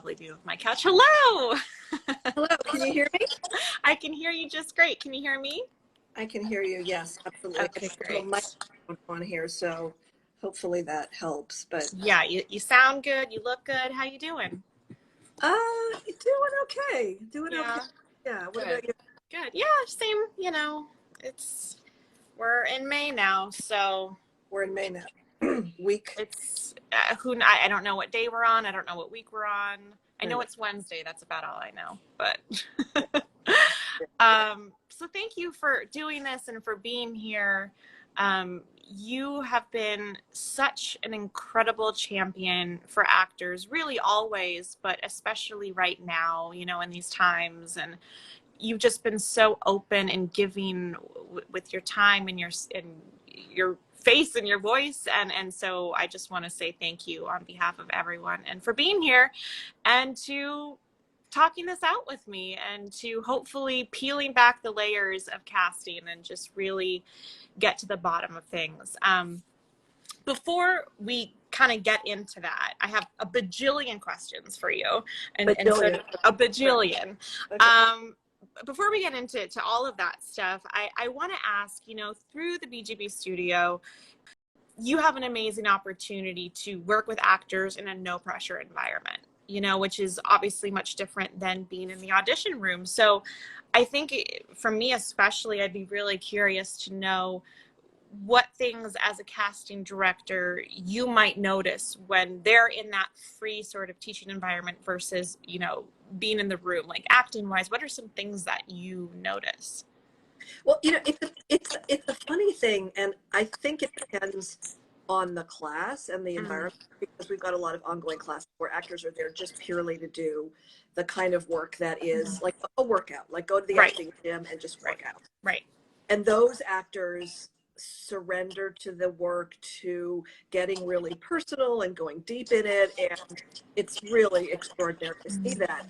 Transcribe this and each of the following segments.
probably be with my couch. Hello. Hello, can you hear me? I can hear you just great. Can you hear me? I can hear you, yes, absolutely. Okay, There's a microphone on here, so hopefully that helps. But yeah, you sound good. You look good. How you doing? doing okay. Doing Yeah. okay. Yeah. What Good. about you? Good. Yeah, same. We're in May now, so We're in May now. Week. it's I don't know what day we're on. I don't know what week we're on. I know Right. it's Wednesday. That's about all I know. But so thank you for doing this and for being here. You have been such an incredible champion for actors, really always, but especially right now, in these times. And you've just been so open and giving with your time and your face and your voice. And so I just want to say thank you on behalf of everyone and for being here and to talking this out with me and to hopefully peeling back the layers of casting and just really get to the bottom of things. Before we kind of get into that, I have a bajillion questions for you. And so a bajillion. Okay. Before we get into all of that stuff, I want to ask, through the BGB studio, you have an amazing opportunity to work with actors in a no pressure environment, which is obviously much different than being in the audition room. So I think for me, especially, I'd be really curious to know what things as a casting director you might notice when they're in that free sort of teaching environment versus, being in the room, like acting wise. What are some things that you notice? Well, it's a funny thing, and I think it depends on the class and the environment, because we've got a lot of ongoing classes where actors are there just purely to do the kind of work that is like a workout, like go to the acting gym and just work out. Right. And those actors surrender to the work, to getting really personal and going deep in it, and it's really extraordinary to see that.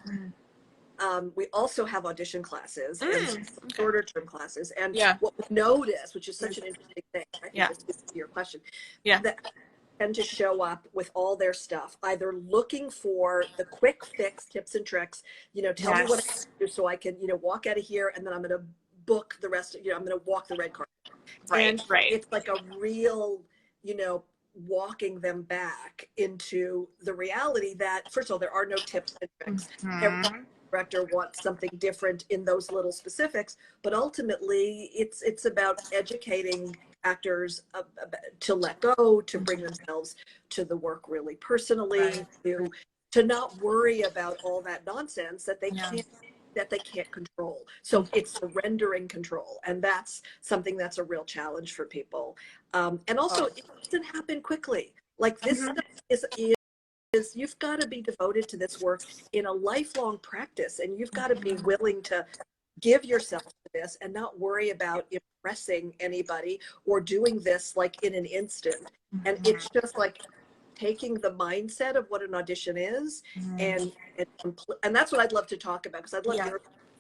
We also have audition classes and shorter term classes, and what we notice, which is such an interesting thing, I think this gets to your question, that tend to show up with all their stuff, either looking for the quick fix, tips and tricks, tell me what I can do so I can, walk out of here, and then I'm going to book the rest of, I'm going to walk the red carpet. And it's like a real, walking them back into the reality that, first of all, there are no tips and tricks. Every director wants something different in those little specifics, but ultimately it's about educating actors to let go, to bring themselves to the work really personally, to not worry about all that nonsense that they can't control. So it's surrendering control, and that's something that's a real challenge for people. And also, it doesn't happen quickly. Like this stuff is you've got to be devoted to this work in a lifelong practice, and you've got to be willing to give yourself to this and not worry about impressing anybody or doing this like in an instant. And it's just like taking the mindset of what an audition is, and that's what I'd love to talk about, because I'd love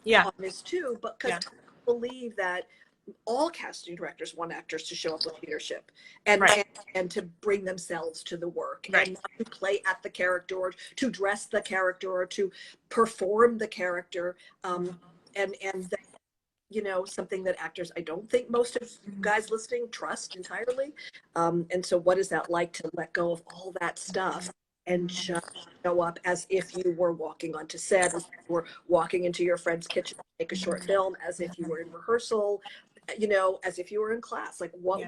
your on this too, but because I believe that all casting directors want actors to show up with leadership and to bring themselves to the work, and not to play at the character or to dress the character or to perform the character, and that, something that actors, I don't think most of guys listening trust entirely. And so what is that like to let go of all that stuff and just show up as if you were walking onto set, as if you were walking into your friend's kitchen to make a short film, as if you were in rehearsal, as if you were in class? Like what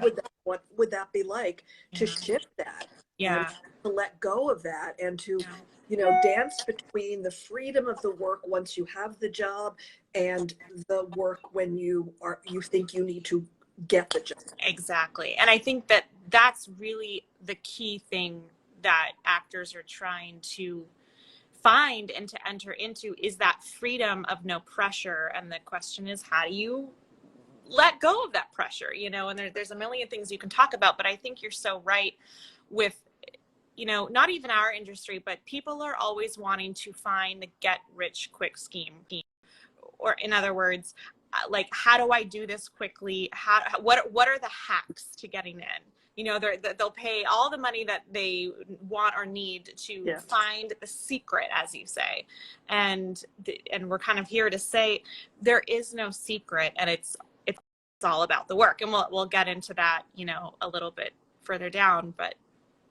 would that be like to shift that, and to let go of that, and to dance between the freedom of the work once you have the job and the work when you think you need to get the job. Exactly. And I think that that's really the key thing that actors are trying to find and to enter into, is that freedom of no pressure. And the question is, how do you let go of that pressure? And there's a million things you can talk about, but I think you're so right with, not even our industry, but people are always wanting to find the get rich quick scheme. Or in other words, like, how do I do this quickly? What are the hacks to getting in? you know, they'll pay all the money that they want or need to find the secret, as you say. And we're kind of here to say there is no secret, and it's all about the work. And we'll get into that, you know, a little bit further down, but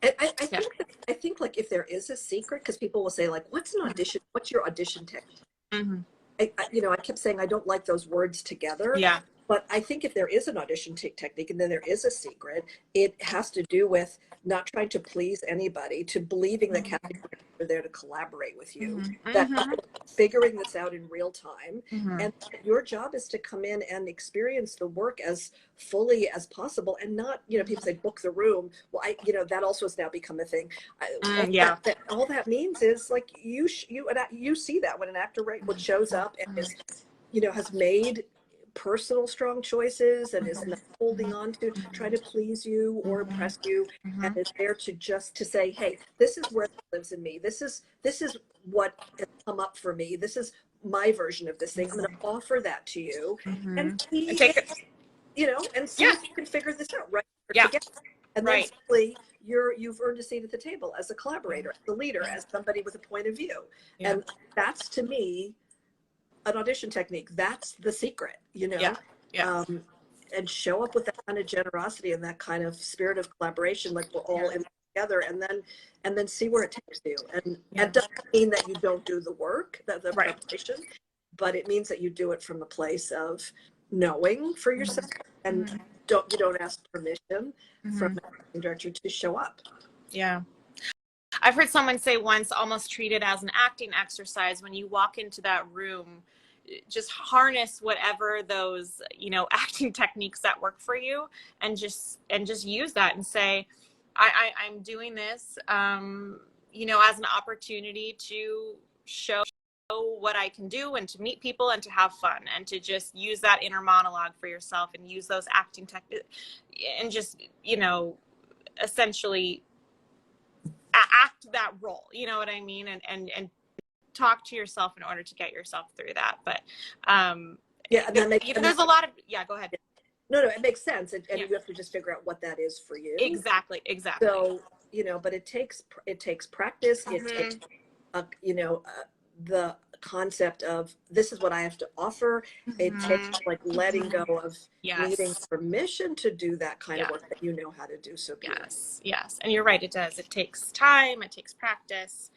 I think like if there is a secret, because people will say like, what's an audition? What's your audition technique? Mm-hmm. I kept saying I don't like those words together. Yeah. But I think if there is an audition technique and then there is a secret, it has to do with not trying to please anybody, to believing that casting directors are there to collaborate with you, that figuring this out in real time. And your job is to come in and experience the work as fully as possible, and not, you know, people say book the room. Well, that also has now become a thing. All that means is like you see that when an actor shows up and is, you know, has made personal strong choices and is not holding on to trying to please you or impress you, and is there to say, hey, this is where it lives in me, this is what has come up for me, this is my version of this thing, I'm going to offer that to you, and see, you know, and see if you can figure this out, right? And then simply you've earned a seat at the table as a collaborator, as a leader, as somebody with a point of view. And that's, to me, an audition technique. That's the secret, you know. And show up with that kind of generosity and that kind of spirit of collaboration, like we're all in together, and then see where it takes you. And it doesn't mean that you don't do the work, the preparation, but it means that you do it from a place of knowing for yourself, and you don't ask permission from the acting director to show up. I've heard someone say once, almost treat it as an acting exercise. When you walk into that room, just harness whatever those, you know, acting techniques that work for you, and just use that and say, I'm doing this, you know, as an opportunity to show what I can do, and to meet people, and to have fun, and to just use that inner monologue for yourself, and use those acting techniques, and just, you know, essentially act that role, you know what I mean, and talk to yourself in order to get yourself through that. But and there's a lot of go ahead. No, it makes sense, and you have to just figure out what that is for you. Exactly. So, you know, but it takes practice. It takes you know, the concept of this is what I have to offer. It takes like letting go of needing permission to do that kind of work that you know how to do so beautifully. Yes, and you're right, it does. It takes time, it takes practice.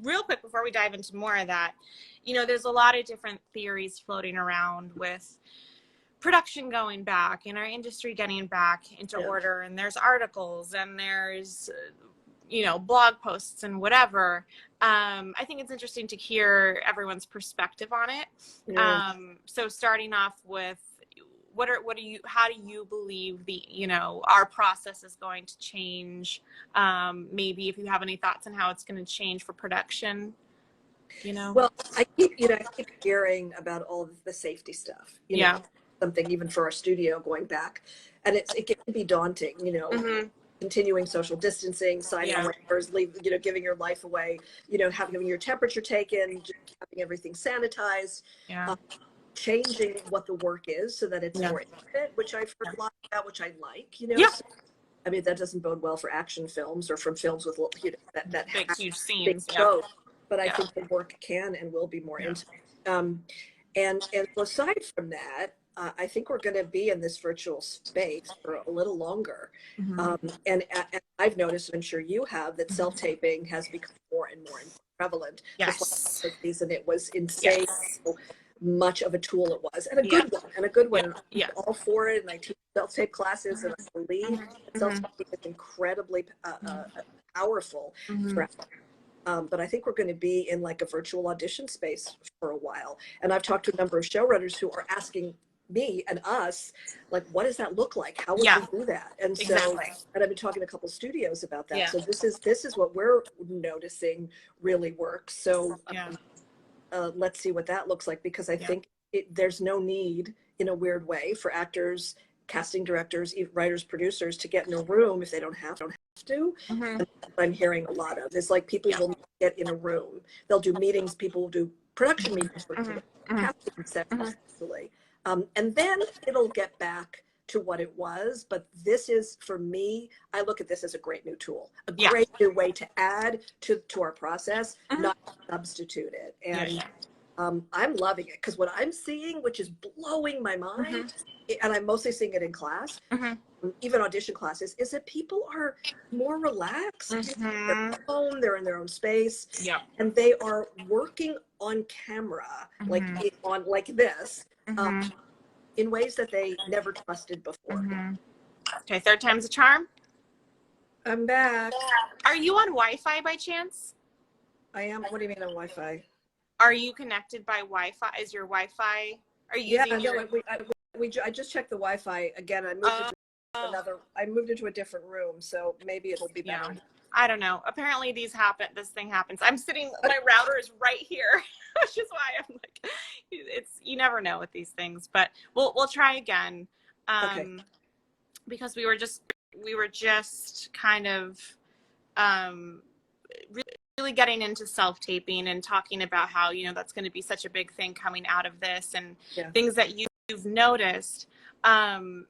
Real quick before we dive into more of that, you know, there's a lot of different theories floating around with production going back, in our industry getting back into order, and there's articles, and there's you know, blog posts and whatever. I think it's interesting to hear everyone's perspective on it. So starting off with, how do you believe our process is going to change? Maybe if you have any thoughts on how it's going to change for production, you know? Well, I keep hearing about all of the safety stuff, you know, something even for our studio going back, and it can be daunting, you know, continuing social distancing, signing waivers, giving your life away, having your temperature taken, just having everything sanitized, changing what the work is so that it's more intimate, which I've heard a lot about, which I like, So, I mean, that doesn't bode well for action films or from films with, that big, huge scenes. But I think the work can and will be more intimate. And aside from that, I think we're going to be in this virtual space for a little longer. And I've noticed, and I'm sure you have, that self-taping has become more and more prevalent. Yes. This reason it was insane how much of a tool it was, and a good one. I'm all for it, and I teach self-tape classes, and I believe self-tape is incredibly powerful. But I think we're going to be in like a virtual audition space for a while. And I've talked to a number of showrunners who are asking me and us, like, what does that look like? How would we do that? And so, and I've been talking to a couple of studios about that. So this is what we're noticing really works. So let's see what that looks like, because I think there's no need, in a weird way, for actors, casting directors, writers, producers to get in a room if they don't have to. And I'm hearing a lot of is like people will get in a room. They'll do meetings. People will do production meetings for casting sessions, and then it'll get back to what it was. But this is, for me, I look at this as a great new tool, a Yeah. great new way to add to our process, Mhm. not substitute it. And Yeah. I'm loving it, because what I'm seeing, which is blowing my mind, and I'm mostly seeing it in class, even audition classes, is that people are more relaxed. They're home, they're in their own space, Yeah. and they are working on camera, like on like this, in ways that they never trusted before. Okay, third time's a charm. I'm back. Are you on Wi-Fi by chance? I am. What do you mean on Wi-Fi? Are you connected by Wi-Fi? Is your Wi-Fi? Are you using your? I just checked the Wi-Fi again. I moved into another. I moved into a different room, so maybe it'll be better. Yeah. I don't know. Apparently these happen. This thing happens. I'm sitting. My router is right here, which is why I'm like, it's, you never know with these things. But we'll try again. Okay. Because we were just kind of really getting into self-taping and talking about how, you know, that's going to be such a big thing coming out of this, and things that you've noticed. And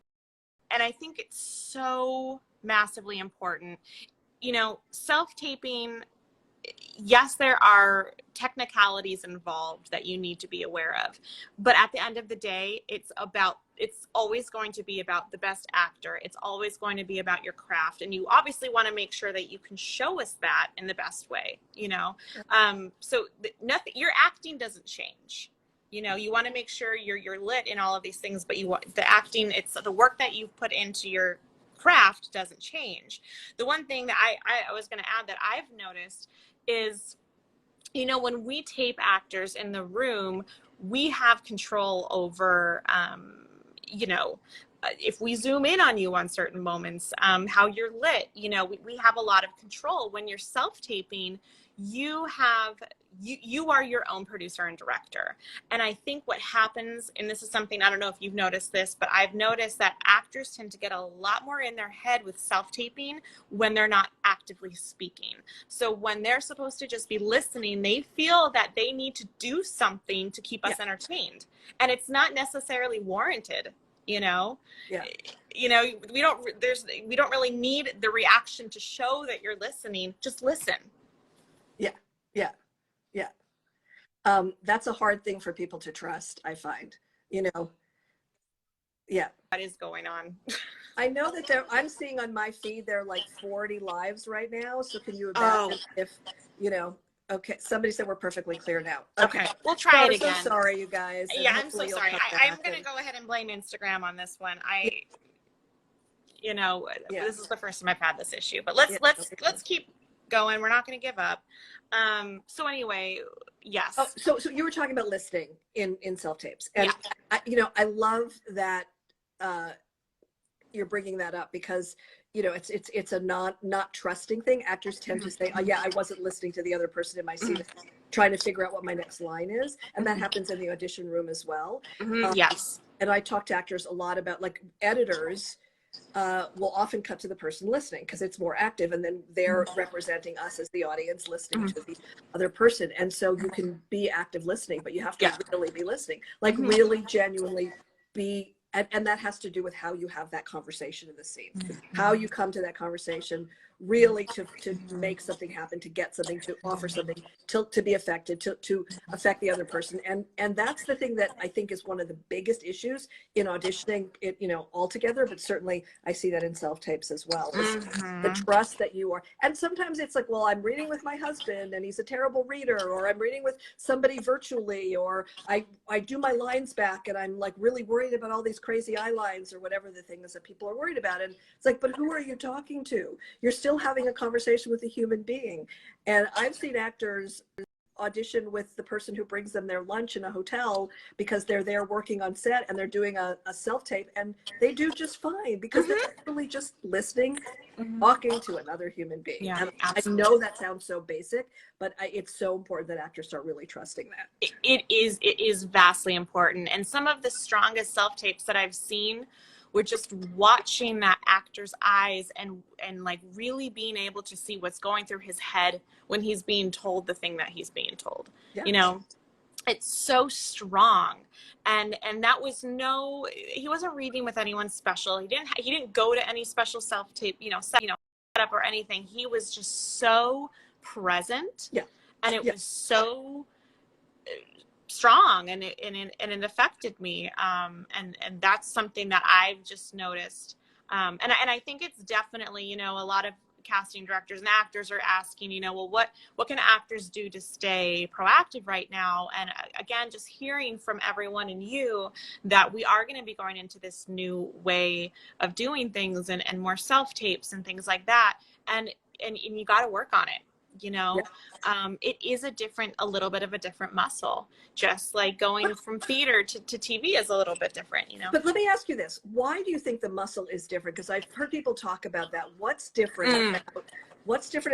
I think it's so massively important. You know, self-taping, yes, there are technicalities involved that you need to be aware of, but at the end of the day, it's always going to be about the best actor. It's always going to be about your craft, and you obviously want to make sure that you can show us that in the best way, you know. So nothing, your acting doesn't change. You know, you want to make sure you're lit in all of these things, but the acting, it's the work that you've put into your craft doesn't change. The one thing that I was going to add that I've noticed is, you know, when we tape actors in the room, we have control over, you know, if we zoom in on you on certain moments, how you're lit, you know, we have a lot of control. When you're self-taping, you are your own producer and director. And I think what happens, and this is something, I don't know if you've noticed this, but I've noticed that actors tend to get a lot more in their head with self-taping when they're not actively speaking. So when they're supposed to just be listening, they feel that they need to do something to keep us entertained. And it's not necessarily warranted, you know? You know, we don't really need the reaction to show that you're listening. Just listen. That's a hard thing for people to trust, I find, you know. What is going on? I know that I'm seeing on my feed, there are like 40 lives right now. So can you imagine if, you know, okay, somebody said we're perfectly clear now. Okay, we'll try it again. I'm so sorry, you guys. Yeah, I'm so sorry. I'm going to go ahead and blame Instagram on this one. You know, this is the first time I've had this issue, but let's keep going. We're not going to give up. So anyway, yes. Oh, so you were talking about listening in self-tapes, and you know, I love that you're bringing that up, because you know, it's a not trusting thing. Actors tend to say, oh yeah, I wasn't listening to the other person in my seat, trying to figure out what my next line is, and that happens in the audition room as well. Yes. And I talk to actors a lot about, like, editors will often cut to the person listening because it's more active, and then they're representing us as the audience listening to the other person. And so you can be active listening, but you have to really be listening, like really genuinely be, and that has to do with how you have that conversation in the scene, how you come to that conversation really to make something happen, to get something, to offer something, to be affected, to affect the other person. And that's the thing that I think is one of the biggest issues in auditioning, you know, altogether, but certainly I see that in self-tapes as well. The trust that you are, and sometimes it's like, well, I'm reading with my husband and he's a terrible reader, or I'm reading with somebody virtually, or I do my lines back and I'm like really worried about all these crazy eye lines, or whatever the thing is that people are worried about. And it's like, but who are you talking to? You're still having a conversation with a human being. And I've seen actors audition with the person who brings them their lunch in a hotel because they're there working on set and they're doing a self-tape, and they do just fine because they're really just listening, talking to another human being. Yeah, and I know that sounds so basic, but it's so important that actors start really trusting that. It is vastly important. And some of the strongest self-tapes that I've seen were just watching that actor's eyes and like really being able to see what's going through his head when he's being told the thing that he's being told. You know, it's so strong. And that was he wasn't reading with anyone special. He didn't go to any special self-tape, set up or anything. He was just so present. Yeah. And it was so strong, and it affected me. And that's something that I've just noticed. And I think it's definitely, a lot of casting directors and actors are asking, well, what can actors do to stay proactive right now? And again, just hearing from everyone and you that we are going to be going into this new way of doing things, and more self-tapes and things like that. And you got to work on it. It is a little bit of a different muscle, just like going from theater to TV is a little bit different, But let me ask you this. Why do you think the muscle is different? Because I've heard people talk about that. What's different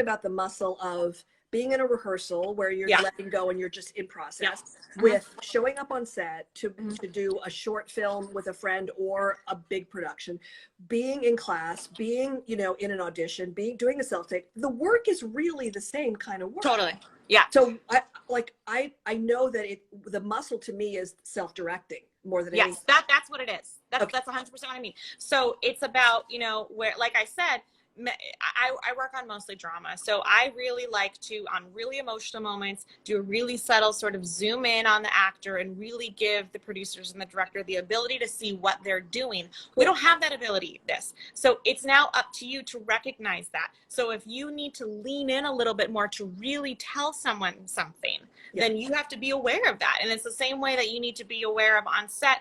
about the muscle of being in a rehearsal where you're letting go and you're just in process with showing up on set to do a short film with a friend or a big production, being in class, being, in an audition, doing a self-tape? The work is really the same kind of work. Totally. Yeah. So I know that the muscle to me is self-directing more than anything. Yes, that's what it is. That's 100% what I mean. So it's about, where, like I said, I work on mostly drama. So I really like to, on really emotional moments, do a really subtle sort of zoom in on the actor and really give the producers and the director the ability to see what they're doing. We don't have that ability, So it's now up to you to recognize that. So if you need to lean in a little bit more to really tell someone something, then you have to be aware of that. And it's the same way that you need to be aware of on set,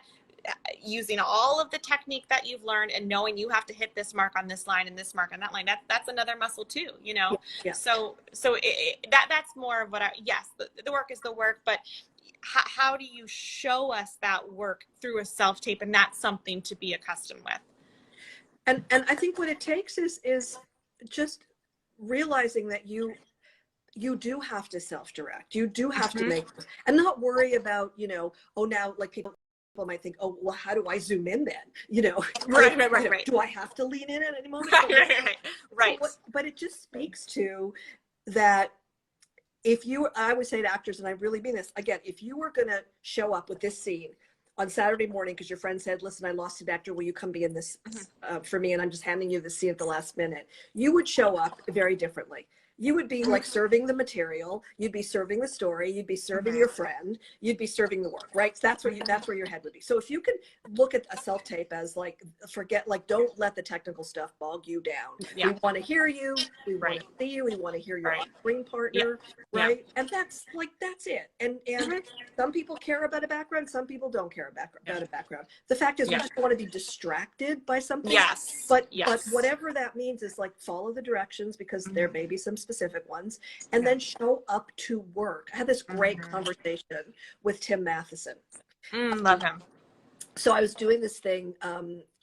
using all of the technique that you've learned and knowing you have to hit this mark on this line and this mark on that line. That's another muscle too, So that's more of what the work is the work, but how do you show us that work through a self-tape? And that's something to be accustomed with. And I think what it takes is just realizing that you do have to self-direct. You do have to make, and not worry about, now, like people might think, oh, well, how do I zoom in then? Right. Do I have to lean in at any moment? Right. But it just speaks to that. I would say to actors, and I really mean this, again, if you were going to show up with this scene on Saturday morning because your friend said, listen, I lost an actor, will you come be in this for me? And I'm just handing you the scene at the last minute. You would show up very differently. You would be like serving the material. You'd be serving the story. You'd be serving your friend. You'd be serving the work, right? So that's where your head would be. So if you can look at a self-tape as don't let the technical stuff bog you down. We want to hear you. We want to see you. We want to hear your screen partner, right? And that's it. And some people care about a background. Some people don't care about a background. The fact is we just want to be distracted by something. But whatever that means is follow the directions, because there may be some specific ones, and then show up to work. I had this great conversation with Tim Matheson. Love him. So I was doing this thing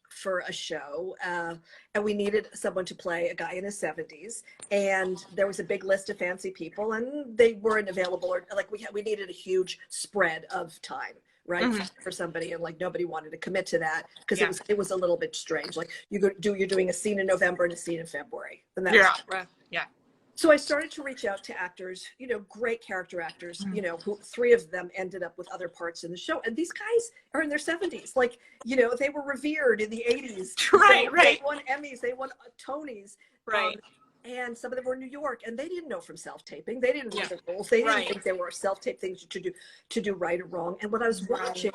for a show, and we needed someone to play a guy in his 70s, and there was a big list of fancy people, and they weren't available, or we needed a huge spread of time, right, for somebody, and nobody wanted to commit to that because it was a little bit strange. You're doing a scene in November and a scene in February, and that's So I started to reach out to actors, great character actors, who 3 of them ended up with other parts in the show. And these guys are in their 70s. They were revered in the 80s. Right. They won Emmys, they won Tonys. Right. And some of them were in New York, and they didn't know from self-taping. They didn't know the rules. They didn't think there were self-tape things to do right or wrong. And when I was watching,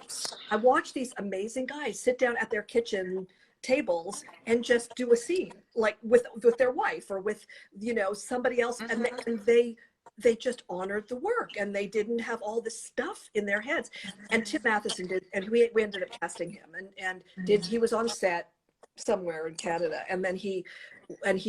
I watched these amazing guys sit down at their kitchen tables and just do a scene with their wife or with somebody else, and they just honored the work, and they didn't have all this stuff in their heads. And Tim Matheson did, and we ended up casting him, and he was on set somewhere in Canada, and then he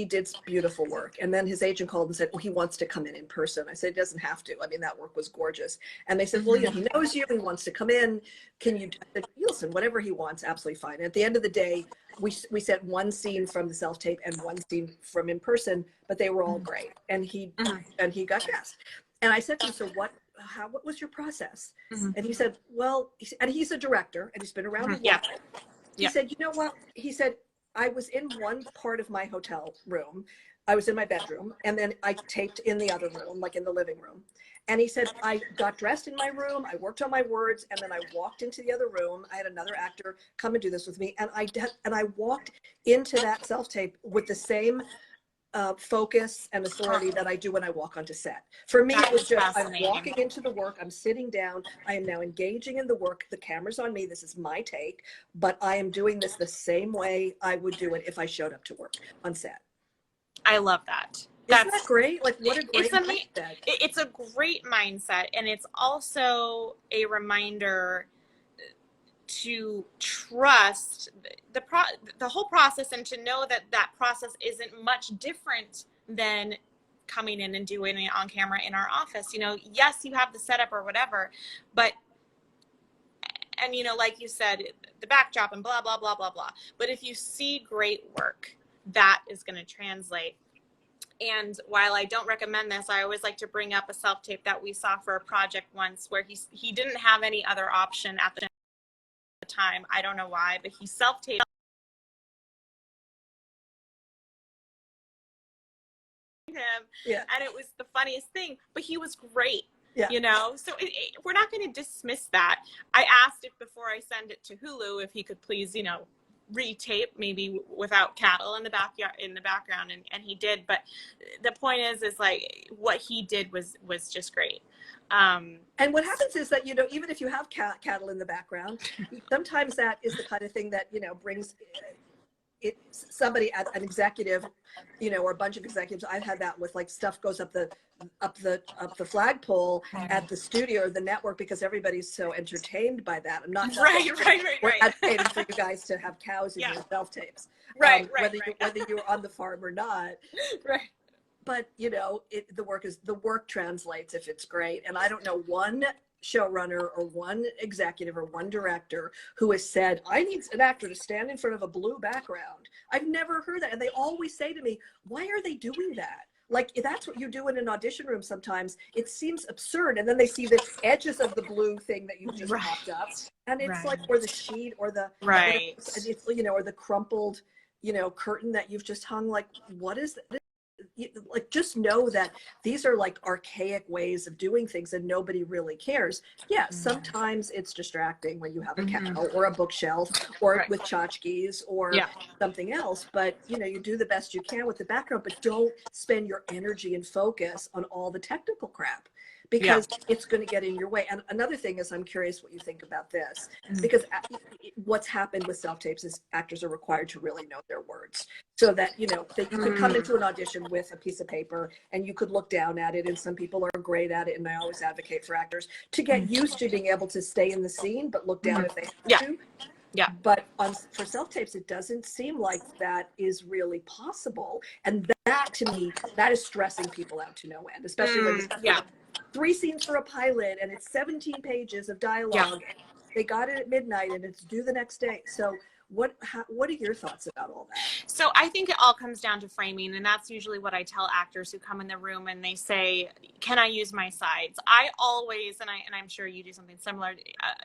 did beautiful work. And then his agent called and said, well, he wants to come in person. I said, he doesn't have to. I mean, that work was gorgeous. And they said, well, he knows you, he wants to come in. Can you do it? Listen, whatever he wants, absolutely fine. And at the end of the day, we sent one scene from the self-tape and one scene from in person, but they were all great. And he got cast. And I said to him, so what was your process? And he said, well, and he's a director, and he's been around a while. He said, you know what? He said, I was in one part of my hotel room. I was in my bedroom, and then I taped in the other room, in the living room. And he said, I got dressed in my room, I worked on my words, and then I walked into the other room. I had another actor come and do this with me. And I walked into that self-tape with the same focus and authority that I do when I walk onto set. For me, it was just, I'm walking into the work, I'm sitting down, I am now engaging in the work, the camera's on me, this is my take, but I am doing this the same way I would do it if I showed up to work on set. I love that. Isn't that great? Like, what a great mindset. It's a great mindset, and it's also a reminder to trust the whole process, and to know that that process isn't much different than coming in and doing it on camera in our office. You know, yes, you have the setup or whatever, but, and you know, like you said, the backdrop and blah, blah, blah, blah, blah. But if you see great work, that is going to translate. And while I don't recommend this, I always like to bring up a self-tape that we saw for a project once where he didn't have any other option at the time. I don't know why, but he self-taped him. Yeah. And it was the funniest thing, but he was great. Yeah. You know, so we're not going to dismiss that. I asked if before I send it to Hulu, if he could please, you know, retape maybe without cattle in the background, and he did. But the point is like what he did was just great. And what happens is that, you know, even if you have cattle in the background, sometimes that is the kind of thing that, you know, brings somebody at an executive, you know, or a bunch of executives. I've had that with, like, stuff goes up the flagpole at the studio or the network because everybody's so entertained by that. I'm not right. We're advocating for you guys to have cows in your self tapes, whether you're on the farm or not. Right. But, you know, the work translates if it's great. And I don't know one showrunner or one executive or one director who has said, I need an actor to stand in front of a blue background. I've never heard that. And they always say to me, why are they doing that? Like, if that's what you do in an audition room sometimes, it seems absurd. And then they see the edges of the blue thing that you just popped up. And it's like, or the sheet or the, it's, you know, or the crumpled, you know, curtain that you've just hung. Like, what is that? Like, just know that these are like archaic ways of doing things and nobody really cares. Yeah, sometimes it's distracting when you have a cow or a bookshelf or with tchotchkes or something else, but you know, you do the best you can with the background, but don't spend your energy and focus on all the technical crap, because it's going to get in your way. And another thing is, I'm curious what you think about this, because what's happened with self-tapes is actors are required to really know their words, so that, you know, that you could come into an audition with a piece of paper and you could look down at it, and some people are great at it, and I always advocate for actors to get used to being able to stay in the scene but look down if they have to. Yeah. But for self-tapes, it doesn't seem like that is really possible. And that, to me, that is stressing people out to no end, especially when it's 3 scenes for a pilot and it's 17 pages of dialogue. And they got it at midnight and it's due the next day. So what are your thoughts about all that? So I think it all comes down to framing, and that's usually what I tell actors who come in the room and they say, can I use my sides? I always, and I'm sure you do something similar,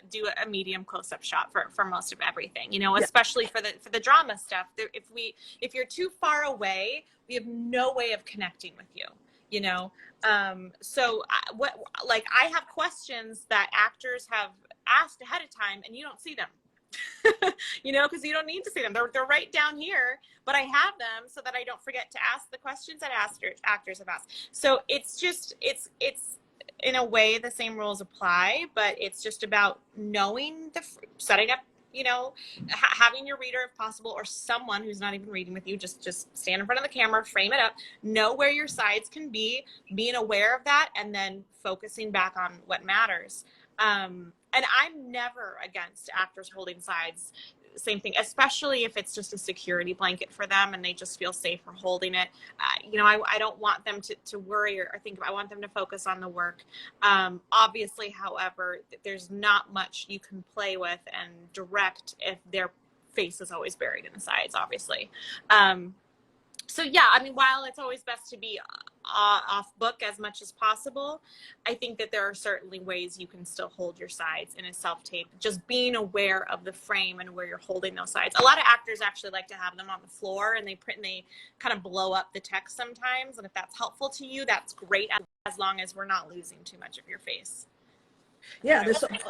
do a medium close-up shot for most of everything, you know, especially for the drama stuff. If you're too far away, we have no way of connecting with you, you know? So I have questions that actors have asked ahead of time and you don't see them. You know, because you don't need to see them. They're right down here, but I have them so that I don't forget to ask the questions that actors have asked. So it's just, it's in a way the same rules apply, but it's just about knowing setting up, you know, having your reader if possible, or someone who's not even reading with you, just stand in front of the camera, frame it up, know where your sides can be, being aware of that, and then focusing back on what matters. And I'm never against actors holding sides. Same thing, especially if it's just a security blanket for them and they just feel safer holding it. You know, I don't want them to worry or think about, I want them to focus on the work. Obviously, however, there's not much you can play with and direct if their face is always buried in the sides, obviously. So yeah, I mean, while it's always best to be off book as much as possible, I think that there are certainly ways you can still hold your sides in a self-tape. Just being aware of the frame and where you're holding those sides. A lot of actors actually like to have them on the floor, and they print and they kind of blow up the text sometimes. And if that's helpful to you, that's great, as long as we're not losing too much of your face. Yeah,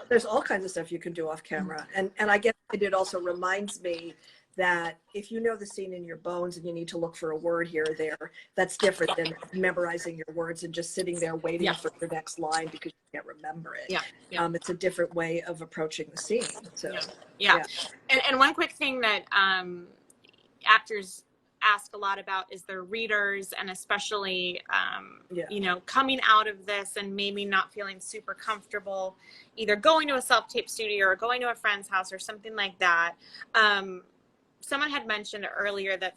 there's all kinds of stuff you can do off camera. And I guess it also reminds me that if you know the scene in your bones and you need to look for a word here or there, that's different than memorizing your words and just sitting there waiting for your next line because you can't remember it. It's a different way of approaching the scene. So And one quick thing that actors ask a lot about is their readers, and especially you know, coming out of this and maybe not feeling super comfortable either going to a self-tape studio or going to a friend's house or something like that. Someone had mentioned earlier that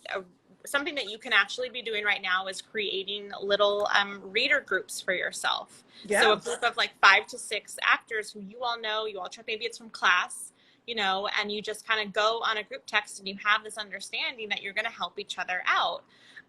something that you can actually be doing right now is creating little reader groups for yourself. So a group of like 5 to 6 actors who you all know, you all try, maybe it's from class, you know, and you just kind of go on a group text and you have this understanding that you're going to help each other out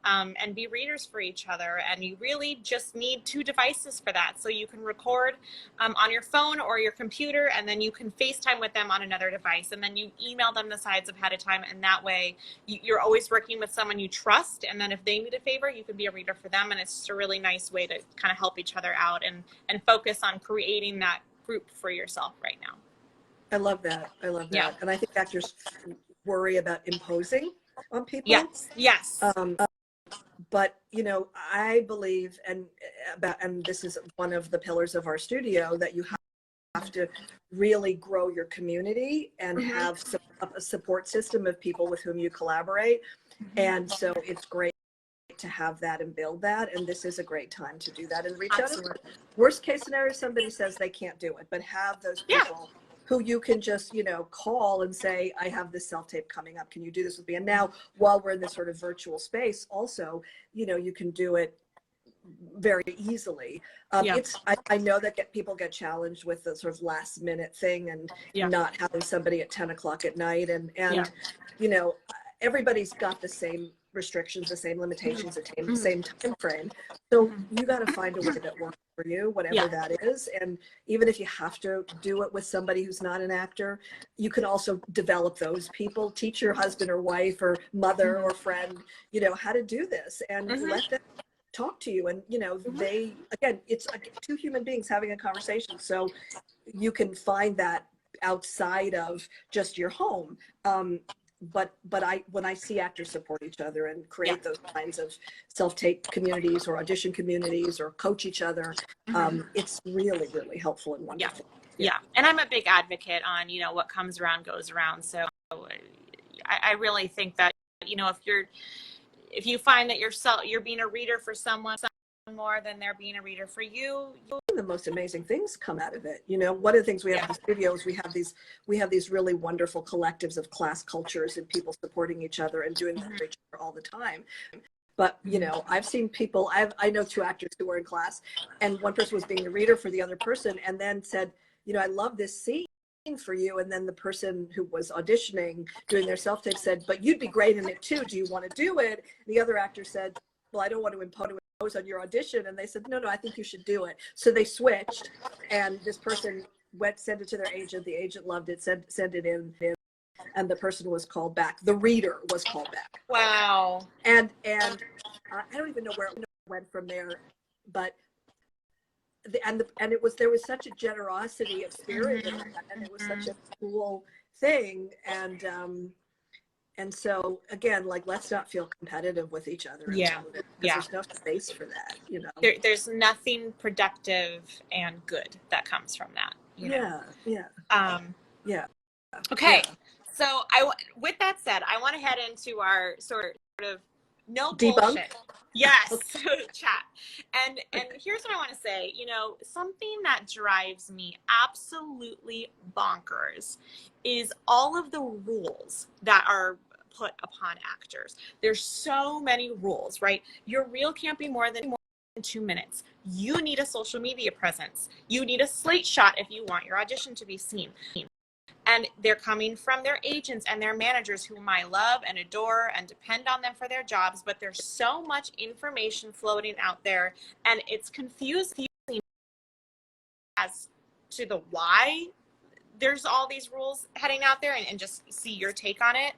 and be readers for each other. And you really just need 2 devices for that. So you can record on your phone or your computer, and then you can FaceTime with them on another device, and then you email them the sides ahead of time. And that way you're always working with someone you trust. And then if they need a favor, you can be a reader for them. And it's just a really nice way to kind of help each other out and focus on creating that group for yourself right now. I love that. I love that. Yeah. And I think actors worry about imposing on people. Yes. But, you know, I believe, and this is one of the pillars of our studio, that you have to really grow your community and have a support system of people with whom you collaborate. And so it's great to have that and build that. And this is a great time to do that and reach out. Worst case scenario, somebody says they can't do it, but have those people who you can just, you know, call and say, I have this self-tape coming up. Can you do this with me? And now, while we're in this sort of virtual space, also, you know, you can do it very easily. I know that people get challenged with the sort of last minute thing and not having somebody at 10 o'clock at night. And you know, everybody's got the same restrictions, the same limitations, the same time frame. So you got to find a way that works for you, whatever that is. And even if you have to do it with somebody who's not an actor, you can also develop those people, teach your husband or wife or mother or friend, you know, how to do this, and let them talk to you. And, you know, again, it's like 2 human beings having a conversation. So you can find that outside of just your home. But when I see actors support each other and create those kinds of self-tape communities or audition communities or coach each other, it's really, really helpful and wonderful. Yeah. And I'm a big advocate on, you know, what comes around goes around. So I really think that, you know, if you find that you're being a reader for someone more than they're being a reader for you, the most amazing things come out of it. You know, one of the things we have in the studios, we have these really wonderful collectives of class cultures and people supporting each other and doing that for each other all the time. But, you know, I've seen people, I know 2 actors who were in class, and one person was being the reader for the other person and then said, you know, I love this scene for you. And then the person who was auditioning, doing their self-tape said, but you'd be great in it too. Do you want to do it? And the other actor said, well, I don't want to impose on your audition. And they said, no, I think you should do it. So they switched, and this person sent it to their agent. The agent loved it, sent it in, and the person was called back. The reader was called back. Wow. And I don't even know where it went from there, but there was such a generosity of spirit in that, and it was such a cool thing. And so again, like, let's not feel competitive with each other. There's no space for that, you know. There's nothing productive and good that comes from that. You know? Okay. So with that said, I want to head into our sort of no bullshit. Yes. Chat. And here's what I want to say. You know, something that drives me absolutely bonkers is all of the rules that are put upon actors. There's so many rules, right? Your reel can't be more than 2 minutes. You need a social media presence. You need a slate shot if you want your audition to be seen. and they're coming from their agents and their managers, whom I love and adore and depend on them for their jobs. But there's so much information floating out there, and it's confusing as to the why there's all these rules heading out there, and just see your take on it.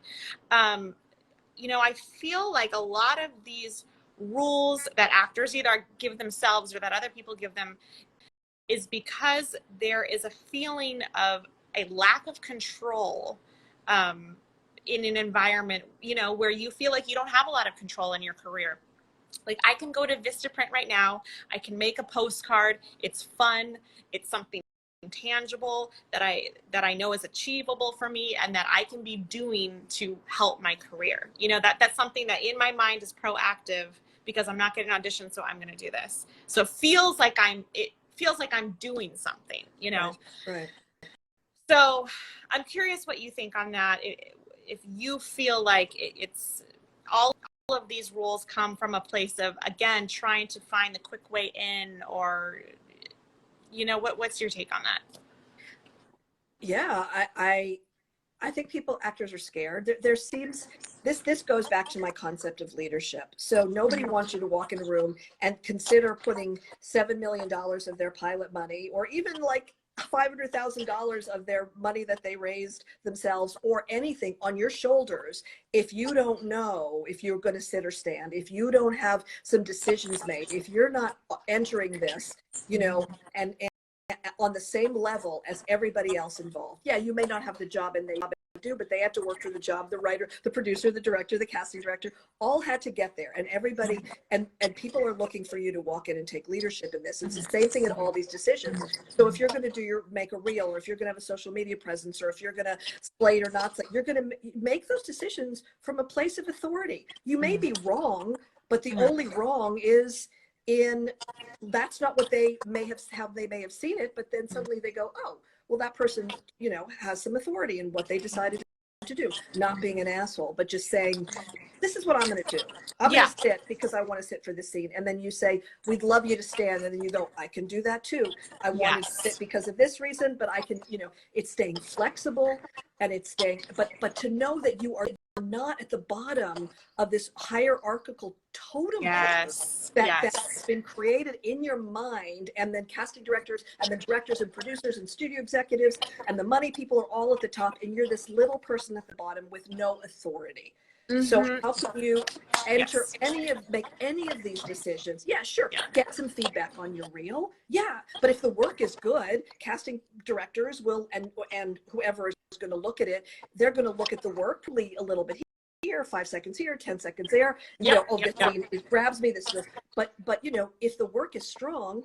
You know, I feel like a lot of these rules that actors either give themselves or that other people give them is because there is a feeling of a lack of control in an environment, you know, where you feel like you don't have a lot of control in your career. Like, I can go to Vistaprint right now, I can make a postcard, it's fun, it's something tangible that I know is achievable for me and that I can be doing to help my career. You know, that's something that in my mind is proactive, because I'm not getting auditions, so I'm going to do this. So it feels like I'm doing something, you know. Right. So I'm curious what you think on that. If you feel like it's all of these rules come from a place of, again, trying to find the quick way in, or, you know, what's your take on that? Yeah, I think actors are scared. There seems, this goes back to my concept of leadership. So nobody wants you to walk in a room and consider putting $7 million of their pilot money, or even like $500,000 of their money that they raised themselves, or anything, on your shoulders if you don't know if you're going to sit or stand, if you don't have some decisions made, if you're not entering this, you know, and on the same level as everybody else involved. Yeah, you may not have the job, and they do, but they had to work for the job. The writer, the producer, the director, the casting director, all had to get there, and everybody, and people are looking for you to walk in and take leadership in this. It's the same thing in all these decisions. So if you're going to make a reel, or if you're going to have a social media presence, or if you're going to slate or not slate, you're going to make those decisions from a place of authority. You may be wrong, but the only wrong is in, that's not what they may have, how they may have seen it, but then suddenly they go, oh, well, that person, you know, has some authority in what they decided to do. Not being an asshole, but just saying, this is what I'm going to do. I'm going to sit because I want to sit for this scene. And then you say, we'd love you to stand. And then you go, I can do that too. I want to sit because of this reason, but I can, you know, it's staying flexible, and it's staying, but to know that you are not at the bottom of this hierarchical totem that's been created in your mind, and then casting directors, and then directors and producers and studio executives and the money people are all at the top, and you're this little person at the bottom with no authority. So how can you make any of these decisions? Yeah, sure. Get some feedback on your reel. Yeah. But if the work is good, casting directors will, and whoever is going to look at it, they're going to look at the work a little bit here, 5 seconds here, 10 seconds there. You know, this scene, it grabs me, this. But you know, if the work is strong,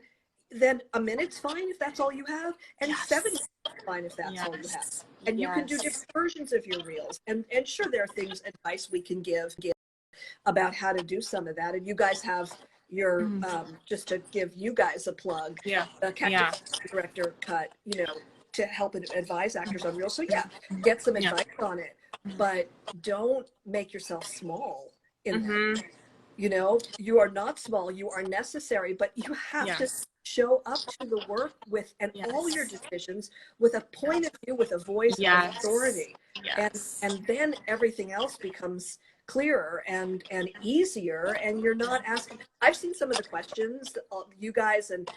then a minute's fine if that's all you have, and 7 is fine if that's all you have. And you can do different versions of your reels. And sure, there are advice we can give about how to do some of that. And you guys have your, just to give you guys a plug, the casting director cut, you know, to help advise actors on reels. So get some advice on it, but don't make yourself small in that. You know, you are not small, you are necessary, but you have to show up to the work with, and all your decisions with a point of view, with a voice, with authority. And then everything else becomes clearer and easier, and you're not asking. I've seen some of the questions that you guys and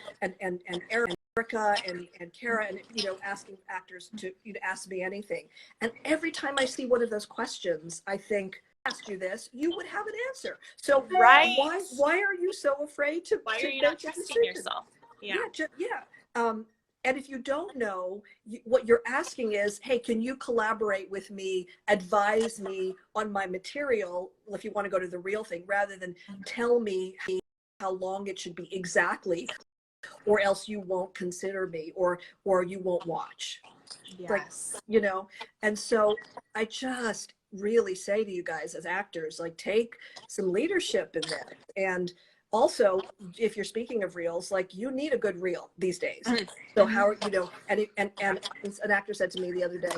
Erica and Kara, and you know, asking actors to, you know, ask me anything. And every time I see one of those questions, I think, asked you this, you would have an answer. So why are you so afraid to? Why are you not trusting yourself? And if you don't know, what you're asking is, hey, can you collaborate with me, advise me on my material, if you want to go to the real thing, rather than tell me how long it should be exactly, or else you won't consider me, or you won't watch. Like, you know. And so I just really say to you guys as actors, like, take some leadership in that. And also, if you're speaking of reels, like, you need a good reel these days. So how, you know, and an actor said to me the other day,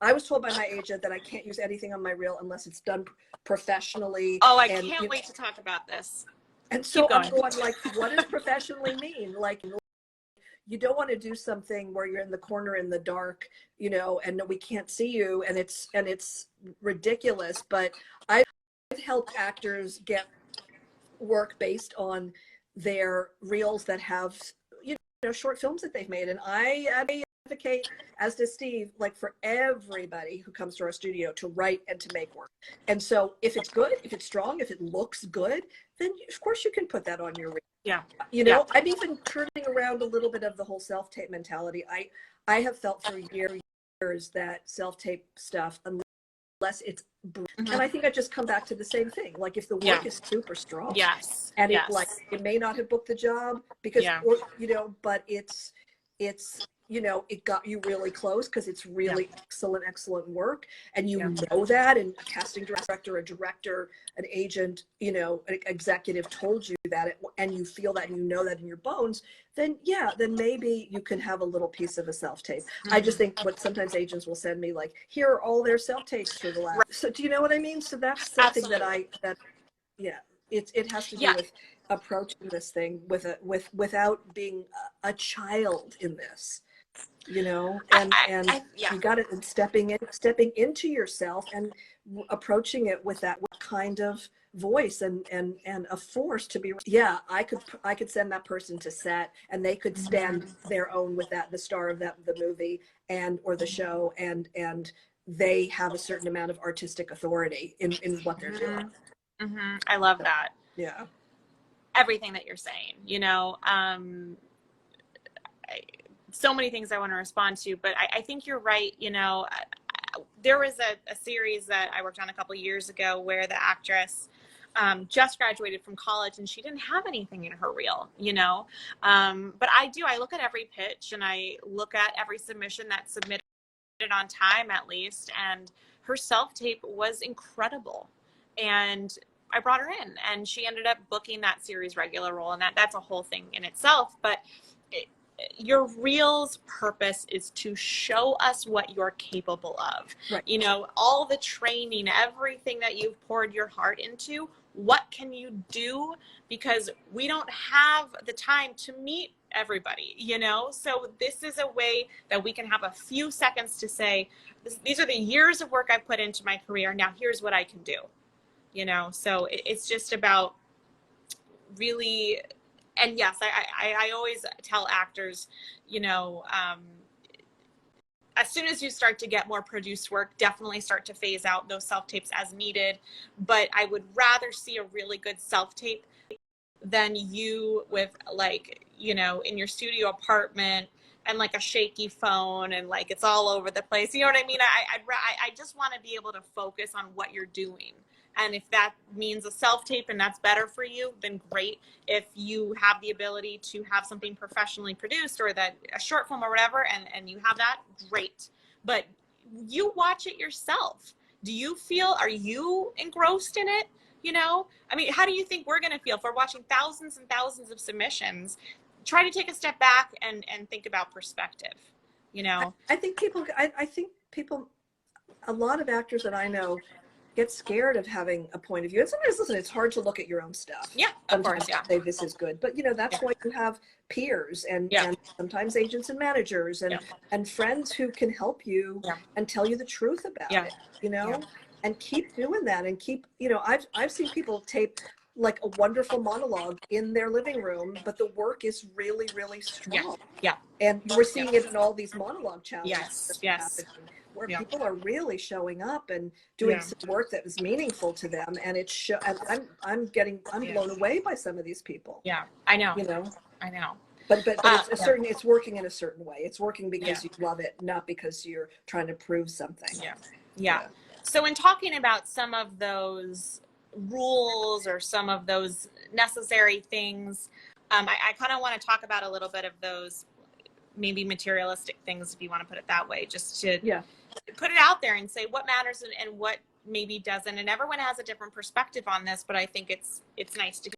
I was told by my agent that I can't use anything on my reel unless it's done professionally. Oh, I can't wait to talk about this. And so I'm going, like, what does professionally mean? Like, you don't want to do something where you're in the corner in the dark, you know, and we can't see you, and it's ridiculous. But I've helped actors get work based on their reels that have, you know, short films that they've made. And I advocate, as does Steve, like for everybody who comes to our studio to write and to make work. And so if it's good, if it's strong, if it looks good, then of course you can put that on your reel. Yeah. You know, I'm even turning around a little bit of the whole self-tape mentality. I have felt for years that self-tape stuff, unless it's, and I think I just come back to the same thing. Like if the work is super strong, and it like it may not have booked the job because, or, you know, but it's you know, it got you really close because it's really excellent work, and you know that, and a casting director, a director, an agent, you know, an executive told you that, and you feel that, and you know that in your bones, then then maybe you can have a little piece of a self-tape. I just think what sometimes agents will send me, like, here are all their self-tapes for the last, so do you know what I mean? So that's something that it has to do with approaching this thing without being a child in this. You know, and you got it, and stepping into yourself and approaching it with that kind of voice and a force to be. I could send that person to set, and they could stand their own with that, the star of the movie or the show, and they have a certain amount of artistic authority in what they're doing. I love that. Yeah, everything that you're saying, you know. So many things I want to respond to, but I think you're right. You know, there was a series that I worked on a couple years ago where the actress just graduated from college, and she didn't have anything in her reel, you know. But I look at every pitch, and I look at every submission that's submitted on time at least, and her self-tape was incredible. And I brought her in, and she ended up booking that series regular role, and that's a whole thing in itself. But your reel's purpose is to show us what you're capable of. You know, all the training, everything that you've poured your heart into, what can you do? Because we don't have the time to meet everybody, you know? So this is a way that we can have a few seconds to say, these are the years of work I've put into my career. Now here's what I can do, you know? So it's just about really. And yes, I always tell actors, you know, as soon as you start to get more produced work, definitely start to phase out those self-tapes as needed. But I would rather see a really good self-tape than you with, like, you know, in your studio apartment and like a shaky phone and like it's all over the place. You know what I mean? I just want to be able to focus on what you're doing. And if that means a self-tape and that's better for you, then great. If you have the ability to have something professionally produced, or that a short film or whatever, and you have that, great. But you watch it yourself. Are you engrossed in it? You know, I mean, how do you think we're going to feel if we're watching thousands and thousands of submissions? Try to take a step back and think about perspective, you know? I think people, a lot of actors that I know get scared of having a point of view. And sometimes, listen, it's hard to look at your own stuff. Yeah, of course, yeah. Say this is good, but you know, that's why you have peers and sometimes agents and managers and friends who can help you and tell you the truth about it, you know, and keep doing that, and keep, you know, I've seen people tape like a wonderful monologue in their living room, but the work is really, really strong. And we're seeing it in all these monologue challenges. Where people are really showing up and doing some work that is meaningful to them, and it's and I'm blown away by some of these people. I know. You know, I know. But it's it's working in a certain way. It's working because you love it, not because you're trying to prove something. So in talking about some of those rules or some of those necessary things, I kind of want to talk about a little bit of those maybe materialistic things, if you want to put it that way, just to put it out there and say what matters and what maybe doesn't. And everyone has a different perspective on this, but I think it's nice to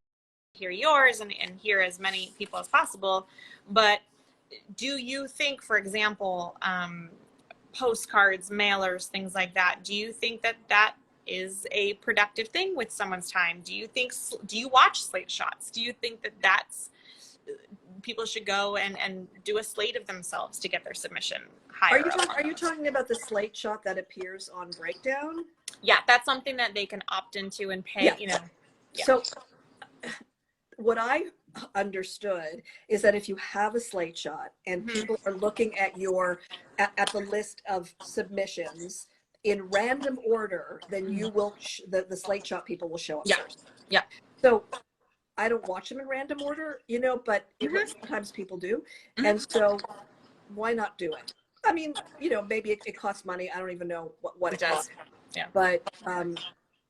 hear yours and hear as many people as possible. But do you think, for example, postcards, mailers, things like that, do you think that is a productive thing with someone's time? Do you watch slate shots? Do you think that's people should go and do a slate of themselves to get their submission higher. Are you talking about the slate shot that appears on Breakdown? Yeah, that's something that they can opt into and pay, you know. Yeah. So what I understood is that if you have a slate shot and people are looking at at the list of submissions in random order, then you will the slate shot people will show up first. Yeah. So I don't watch them in random order, you know, but sometimes people do. And so why not do it? I mean, you know, maybe it costs money. I don't even know what it costs. Yeah. But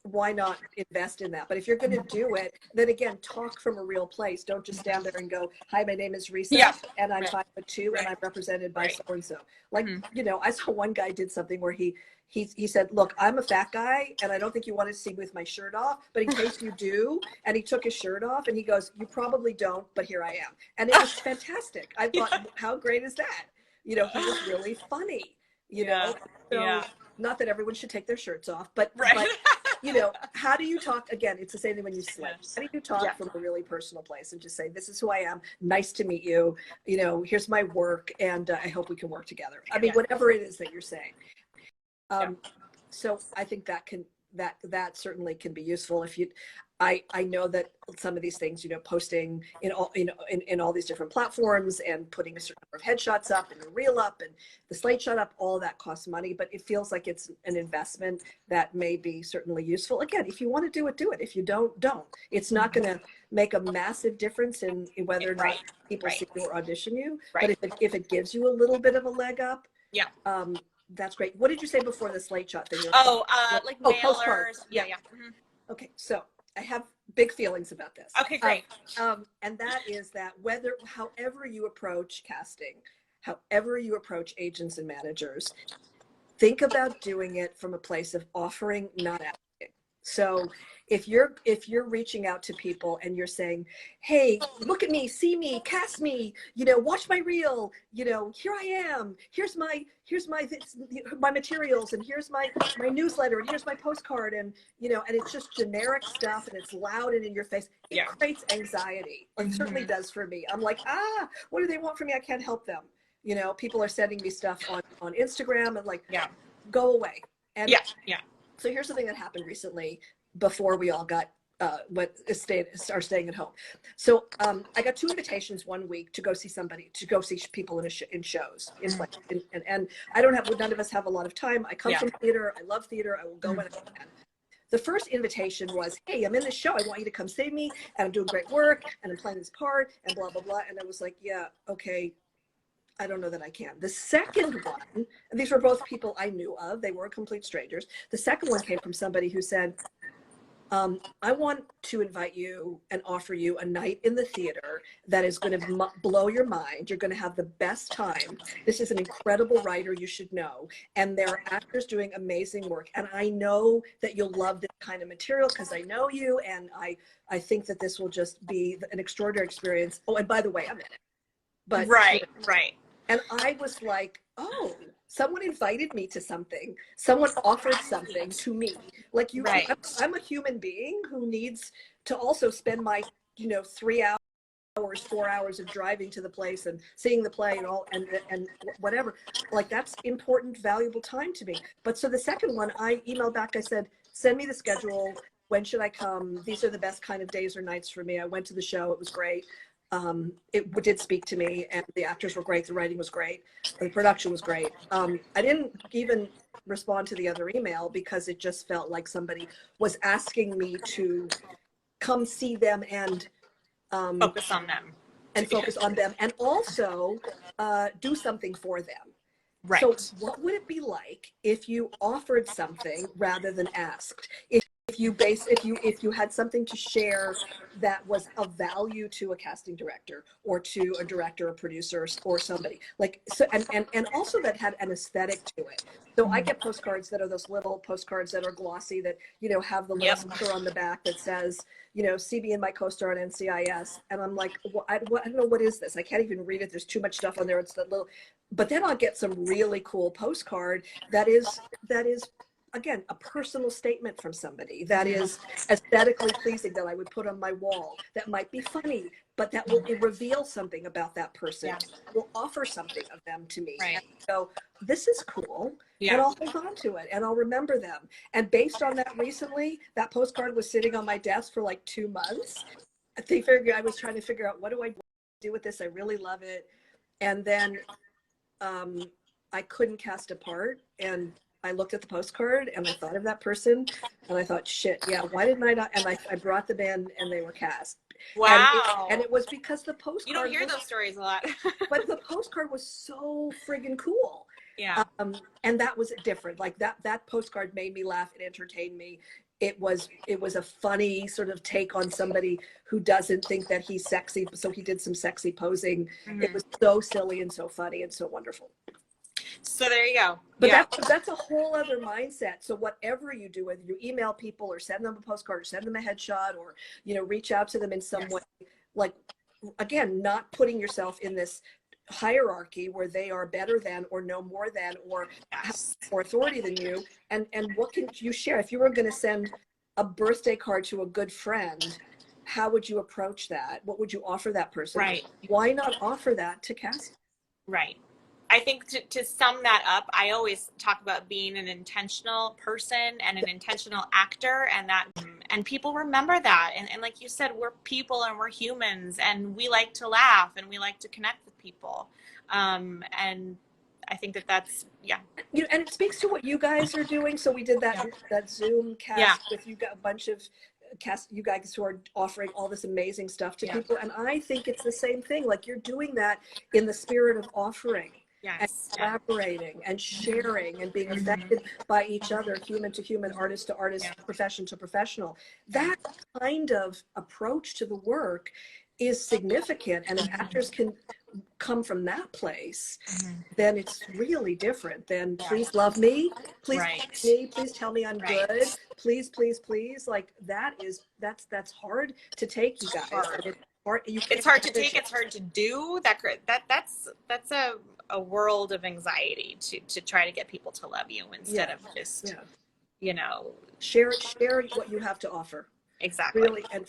why not invest in that? But if you're going to do it, then again, talk from a real place. Don't just stand there and go, hi, my name is Risa, and I'm 5'2", and I'm represented by so-and-so. Like, you know, I saw one guy did something where he said, look, I'm a fat guy, and I don't think you want to see me with my shirt off, but in case you do, and he took his shirt off, and he goes, you probably don't, but here I am. And it was fantastic. I thought, how great is that? You know, he was really funny, you know? So, not that everyone should take their shirts off, but you know, how do you talk? Again, it's the same thing when you slip. How do you talk from a really personal place and just say, this is who I am. Nice to meet you. You know, here's my work, and I hope we can work together. I mean, whatever it is that you're saying. So I think that certainly can be useful. If you, I know that some of these things, you know, posting in all these different platforms and putting a certain number of headshots up and a reel up and the slate shot up, all that costs money, but it feels like it's an investment that may be certainly useful. Again, if you want to do it, do it. If you don't. It's not going to make a massive difference in whether or not people see you or audition you. But if it gives you a little bit of a leg up, that's great. What did you say before the slate shot thing? Like mailers. Postcards. Yeah. Okay, so I have big feelings about this. Okay, great. And that is that however you approach casting, however you approach agents and managers, think about doing it from a place of offering, not asking. So if you're reaching out to people and you're saying, hey, look at me, see me, cast me, you know, watch my reel, you know, here I am, here's my materials, and here's my newsletter, and here's my postcard, and you know, and it's just generic stuff, and it's loud and in your face. It creates anxiety. It certainly does for me. I'm like, what do they want from me? I can't help them. You know, people are sending me stuff on Instagram and like, go away. And so here's something that happened recently before we all got are staying at home. So I got 2 invitations one week to go see people in shows. And I don't have, none of us have a lot of time. I come from theater. I love theater. I will go when I can. The first invitation was, hey, I'm in this show. I want you to come see me, and I'm doing great work, and I'm playing this part, and blah, blah, blah. And I was like, yeah, okay. I don't know that I can. The second one, and these were both people I knew of. They were complete strangers. The second one came from somebody who said, I want to invite you and offer you a night in the theater that is going to blow your mind. You're going to have the best time. This is an incredible writer you should know. And there are actors doing amazing work. And I know that you'll love this kind of material because I know you. And I think that this will just be an extraordinary experience. Oh, and by the way, I'm in it. But right. And I was like, oh, someone invited me to something. Someone offered something to me. Like I'm a human being who needs to also spend my, 3 hours, 4 hours of driving to the place and seeing the play and whatever. Like that's important, valuable time to me. But so the second one, I emailed back. I said, send me the schedule. When should I come? These are the best kind of days or nights for me. I went to the show. It was great. It did speak to me, and the actors were great. The writing was great. The production was great. I didn't even respond to the other email because it just felt like somebody was asking me to come see them and focus on them and also do something for them. Right. So what would it be like if you offered something rather than asked? If you had something to share that was of value to a casting director or to a director or producer or somebody like so and also that had an aesthetic to it. So I get postcards that are those little postcards that are glossy that have the little sticker on the back that says see me and my co-star on NCIS, and I'm like, I don't know, what is this? I can't even read it. There's too much stuff on there. It's that little, but then I'll get some really cool postcard that is again, a personal statement from somebody that is aesthetically pleasing that I would put on my wall, that might be funny, but that will reveal something about that person, Yeah. will offer something of them to me. Right. And so this is cool. Yeah. And I'll hold on to it and I'll remember them. And based on that, recently, that postcard was sitting on my desk for like 2 months. I was trying to figure out, what do I do with this? I really love it. And then I couldn't cast a part, and I looked at the postcard and I thought of that person and I thought, shit, yeah, why didn't I not? And I brought them in and they were cast. Wow. And it was because the postcard, you don't hear those stories a lot. but the postcard was so friggin' cool. Yeah. And that was different. Like that postcard made me laugh. It entertained me. It was a funny sort of take on somebody who doesn't think that he's sexy. So he did some sexy posing. Mm-hmm. It was so silly and so funny and so wonderful. So there you go. But yeah. that's a whole other mindset. So whatever you do, whether you email people or send them a postcard or send them a headshot or, you know, reach out to them in some way, like, again, not putting yourself in this hierarchy where they are better than or know more than or have more authority than you. And what can you share? If you were going to send a birthday card to a good friend, how would you approach that? What would you offer that person? Right. Why not offer that to Cassie? Right. I think to sum that up, I always talk about being an intentional person and an intentional actor, and people remember that. And like you said, we're people and we're humans and we like to laugh and we like to connect with people. And I think that's, yeah. You know, and it speaks to what you guys are doing. So we did that Zoom cast with you, got a bunch of you guys who are offering all this amazing stuff to people. And I think it's the same thing. Like, you're doing that in the spirit of offering. And collaborating and sharing and being affected by each other, human to human, artist to artist, profession to professional. That kind of approach to the work is significant. And if actors can come from that place, then it's really different than please love me, please love me, please tell me I'm good, please, please, please. Like, that's hard to take, you guys. It's hard to take, it's hard to do. That's a world of anxiety to try to get people to love you instead of just, you know, share what you have to offer. Exactly. Really, and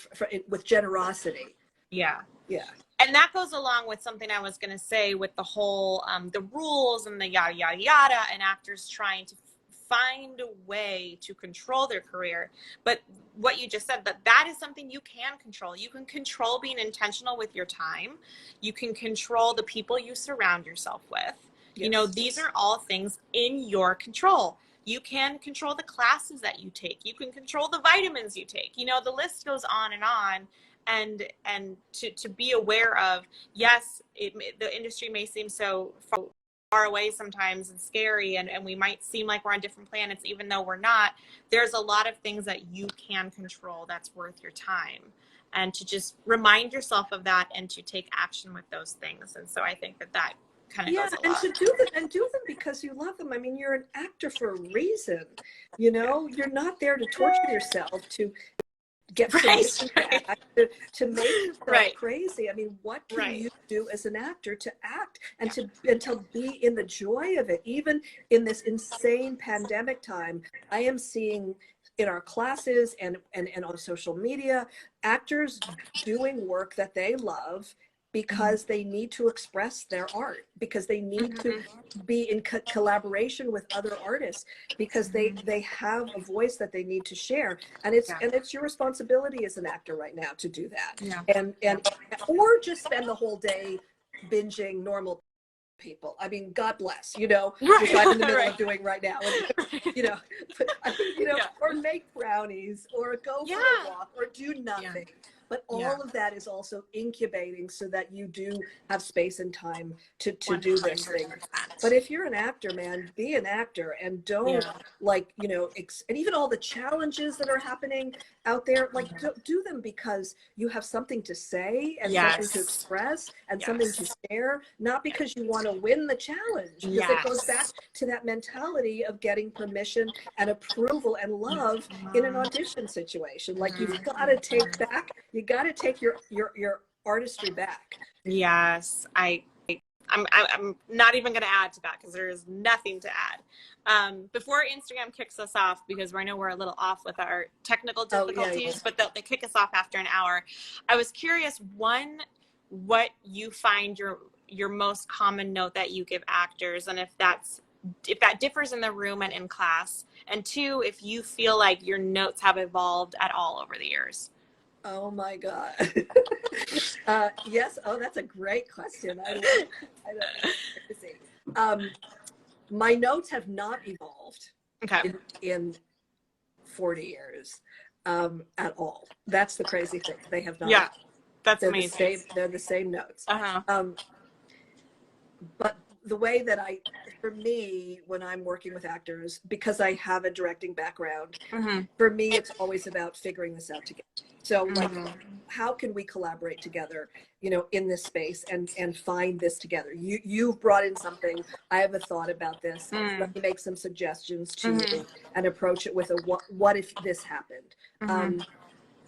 with generosity. Yeah. Yeah. And that goes along with something I was going to say with the whole, the rules and the yada, yada, yada, and actors trying to find a way to control their career. But what you just said, that is something you can control. You can control being intentional with your time. You can control the people you surround yourself with. Yes. You know, these are all things in your control. You can control the classes that you take. You can control the vitamins you take. You know, the list goes on and on. And to be aware of, yes, the industry may seem so far away sometimes and scary, and we might seem like we're on different planets even though we're not. There's a lot of things that you can control that's worth your time, and to just remind yourself of that and to take action with those things. And so I think that kind of goes a lot. And to do them because you love them. I mean, you're an actor for a reason. You know, you're not there to torture yourself to get to make yourself crazy. I mean, what can you do as an actor to act and to be in the joy of it? Even in this insane pandemic time, I am seeing in our classes and on social media, actors doing work that they love because they need to express their art, because they need to be in collaboration with other artists, because they have a voice that they need to share. And it's your responsibility as an actor right now to do that. And or just spend the whole day binging normal people. I mean, God bless, you know, which I'm in the middle of doing right now. And, you know, or make brownies or go for a walk or do nothing. But all of that is also incubating so that you do have space and time to do this thing. But if you're an actor, man, be an actor and don't and even all the challenges that are happening out there, like do them because you have something to say and something to express and something to share, not because you want to win the challenge. Because it goes back to that mentality of getting permission and approval and love in an audition situation. Like, you've got to take back, you got to take your artistry back. Yes, I'm not even going to add to that because there is nothing to add. Before Instagram kicks us off, because I know we're a little off with our technical difficulties, but they kick us off after an hour. I was curious, one what you find your most common note that you give actors, and if that differs in the room and in class, and 2, if you feel like your notes have evolved at all over the years. Oh my God. Yes. Oh, that's a great question. I don't know. My notes have not evolved in 40 years at all. That's the crazy thing. They have not. Yeah, that's they're amazing. They're the same notes. Uh-huh. But the way that for me, when I'm working with actors, because I have a directing background, for me, it's always about figuring this out together. So like, how can we collaborate together, you know, in this space and find this together? You've brought in something. I have a thought about this. Let me make some suggestions to you and approach it with a what if this happened?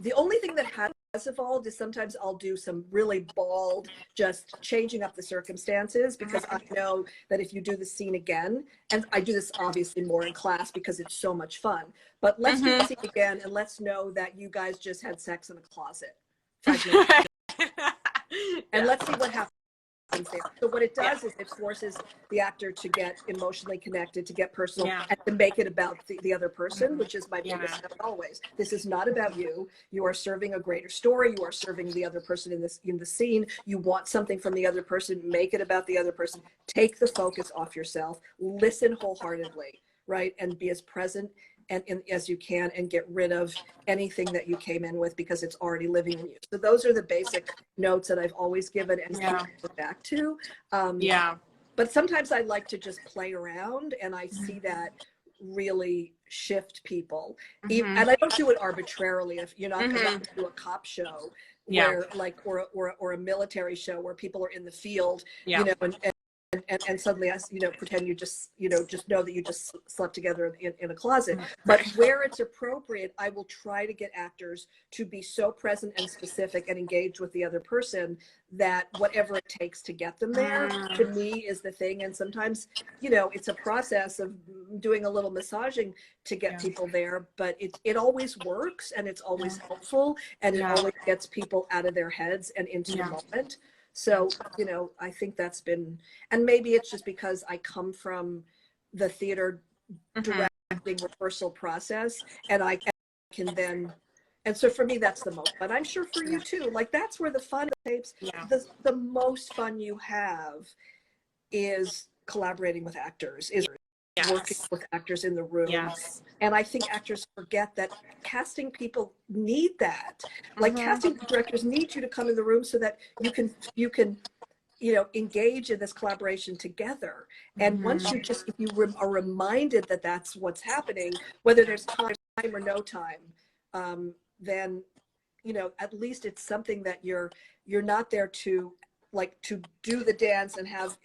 The only thing that has evolved is sometimes I'll do some really bald, just changing up the circumstances, because I know that if you do the scene again, and I do this obviously more in class because it's so much fun, but let's do the scene again and let's know that you guys just had sex in the closet 5 minutes ago. And let's see what happens there. So what it does is it forces the actor to get emotionally connected, to get personal, and to make it about the other person, which is my biggest step always. This is not about you. You are serving a greater story. You are serving the other person in the scene. You want something from the other person. Make it about the other person. Take the focus off yourself. Listen wholeheartedly, right? And be as present and as you can, and get rid of anything that you came in with because it's already living in you. So those are the basic notes that I've always given and go back to. But sometimes I like to just play around, and I see that really shift people. And I don't do it arbitrarily. If you're not going to do a cop show where like, or a military show where people are in the field, you know, and suddenly, you know, pretend you just know that you just slept together in a closet. But where it's appropriate, I will try to get actors to be so present and specific and engaged with the other person that whatever it takes to get them there, to me, is the thing. And sometimes, you know, it's a process of doing a little massaging to get people there, but it always works, and it's always helpful, and it always gets people out of their heads and into the moment. So, you know, I think that's been, and maybe it's just because I come from the theater directing rehearsal process, and I can then, and so for me, that's the most, but I'm sure for you too, like that's where the fun tapes, the most fun you have is collaborating with actors, is working with actors in the room. And I think actors forget that casting people need that. Like casting directors need you to come in the room so that you can, you know, engage in this collaboration together. And once you just, if you are reminded that that's what's happening, whether there's time or no time, then, you know, at least it's something that you're not there to like to do the dance and have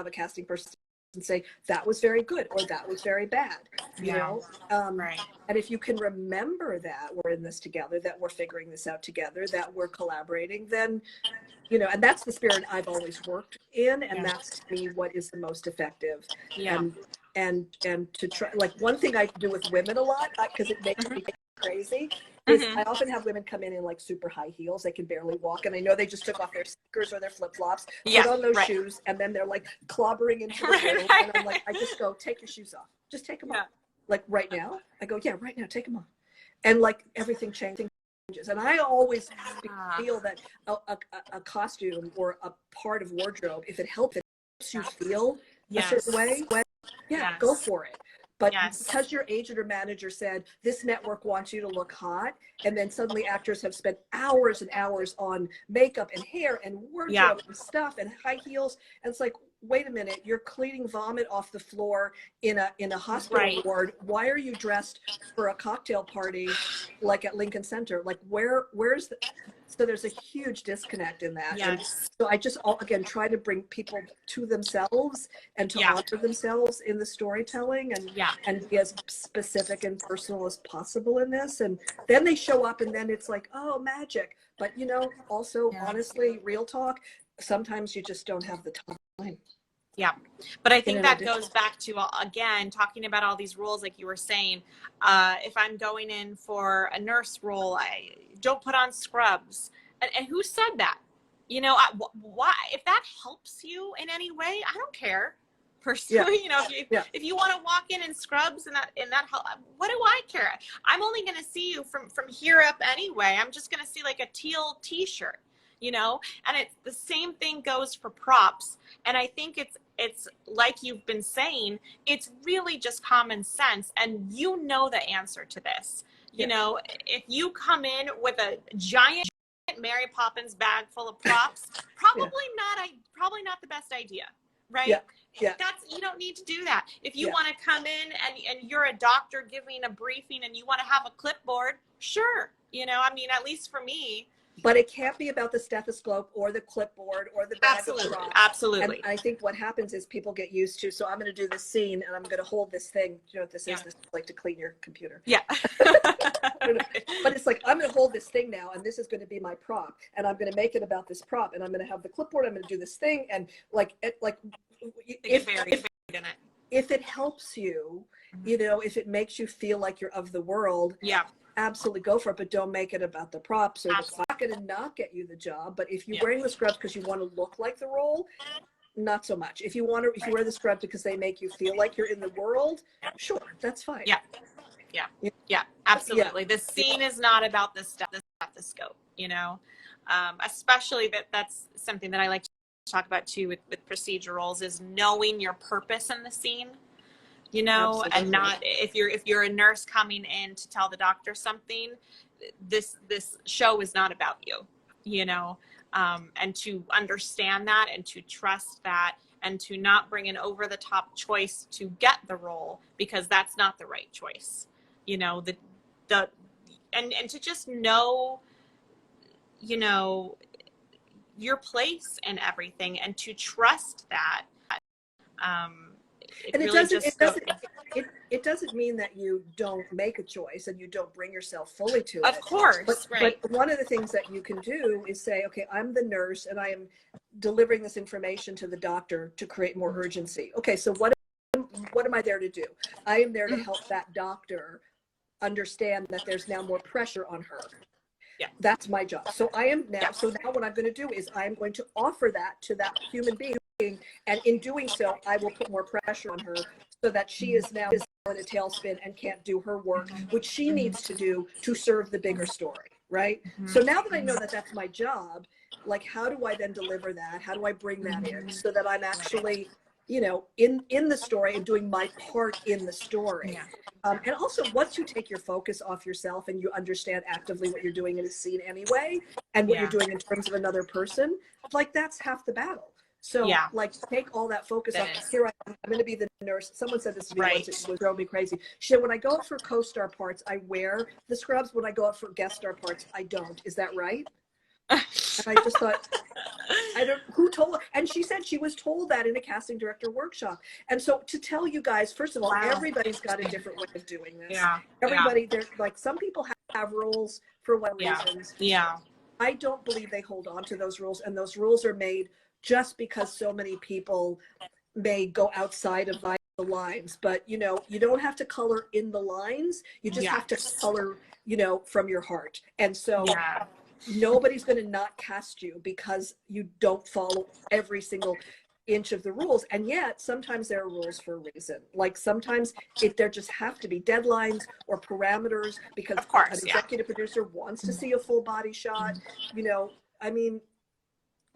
a casting person and say that was very good or that was very bad, you know. And if you can remember that we're in this together, that we're figuring this out together, that we're collaborating, then, you know, and that's the spirit I've always worked in, and that's to me what is the most effective. And to try, like one thing I do with women a lot, because it makes me crazy, is I often have women come in like super high heels. They can barely walk, and I know they just took off their sneakers or their flip-flops, put on those shoes, and then they're like clobbering into the room. And I'm like, I just go, take your shoes off. Just take them off. Like right now. I go, yeah, right now, take them off. And like everything changes. And I always feel that a costume or a part of wardrobe, if it helps you feel a certain way, go for it. But because your agent or manager said this network wants you to look hot, and then suddenly actors have spent hours and hours on makeup and hair and wardrobe and stuff and high heels, and it's like, wait a minute, you're cleaning vomit off the floor in a hospital ward. Why are you dressed for a cocktail party like at Lincoln Center? Like where's the, so there's a huge disconnect in that. And so I just again try to bring people to themselves and to honor themselves in the storytelling, and be as specific and personal as possible in this. And then they show up, and then it's like, oh, magic. But you know, also honestly, real talk, sometimes you just don't have the time. Yeah, but I think that goes back to, again, talking about all these rules, like you were saying. If I'm going in for a nurse role, I don't put on scrubs. And who said that? you know, why, if that helps you in any way, I don't care. Personally, Yeah. you know, Yeah. if you want to walk in scrubs and that help, what do I care? I'm only going to see you from here up anyway. I'm just going to see like a teal t-shirt, you know. And it's the same thing goes for props. And I think it's like you've been saying, it's really just common sense, and you know the answer to this. You know, if you come in with a giant Mary Poppins bag full of props, probably not the best idea, right? Yeah. Yeah. That's, you don't need to do that. If you Yeah. want to come in and you're a doctor giving a briefing and you want to have a clipboard, sure. You know, I mean, at least for me. But it can't be about the stethoscope or the clipboard or the bag of props. Absolutely. And I think what happens is people get used to, so I'm going to do this scene and I'm going to hold this thing. Do you know what this is? This is like to clean your computer. Yeah. But it's like, I'm going to hold this thing now, and this is going to be my prop, and I'm going to make it about this prop, and I'm going to have the clipboard. I'm going to do this thing, and if it helps you, you know, if it makes you feel like you're of the world, absolutely go for it, but don't make it about the props. Or it's not going to not get you the job. But if you're wearing the scrubs because you want to look like the role, not so much. If you wear the scrubs because they make you feel like you're in the world, sure, that's fine. Yeah, absolutely. The scene is not about the stethoscope, you know, especially that's something that I like to talk about too with procedurals, is knowing your purpose in the scene, you know. Absolutely. And not, if you're a nurse coming in to tell the doctor something, this show is not about you, you know, and to understand that and to trust that and to not bring an over the top choice to get the role, because that's not the right choice, you know, and to just know, you know, your place and everything, and to trust that. It doesn't mean that you don't make a choice and you don't bring yourself fully to it. Of course, but one of the things that you can do is say, okay, I'm the nurse and I am delivering this information to the doctor to create more urgency. Okay, so what am I there to do? I am there to help that doctor understand that there's now more pressure on her. Yeah, that's my job. So I am now. So now what I'm going to do is I'm going to offer that to that human being, and in doing so, I will put more pressure on her so that she is now in a tailspin and can't do her work, which she needs to do to serve the bigger story, right? So now that I know that that's my job, like, how do I then deliver that? How do I bring that in so that I'm actually, you know, in the story and doing my part in the story? And also, once you take your focus off yourself and you understand actively what you're doing in a scene anyway, and what you're doing in terms of another person, like, that's half the battle. So like, take all that focus off. Here I'm going to be the nurse. Someone said this to me once, it drove me crazy. She said, when I go out for co-star parts, I wear the scrubs. When I go out for guest star parts, I don't. Is that right? And I just thought, who told her? And she said she was told that in a casting director workshop. And so, to tell you guys, first of all, everybody's got a different way of doing this. Everybody, they're like, some people have rules for what reasons. I don't believe they hold on to those rules, and those rules are made just because so many people may go outside of the lines. But, you know, you don't have to color in the lines. You just have to color, you know, from your heart. And so nobody's going to not cast you because you don't follow every single inch of the rules. And yet sometimes there are rules for a reason. Like, sometimes there just have to be deadlines or parameters, because an executive producer wants to see a full body shot. You know, I mean,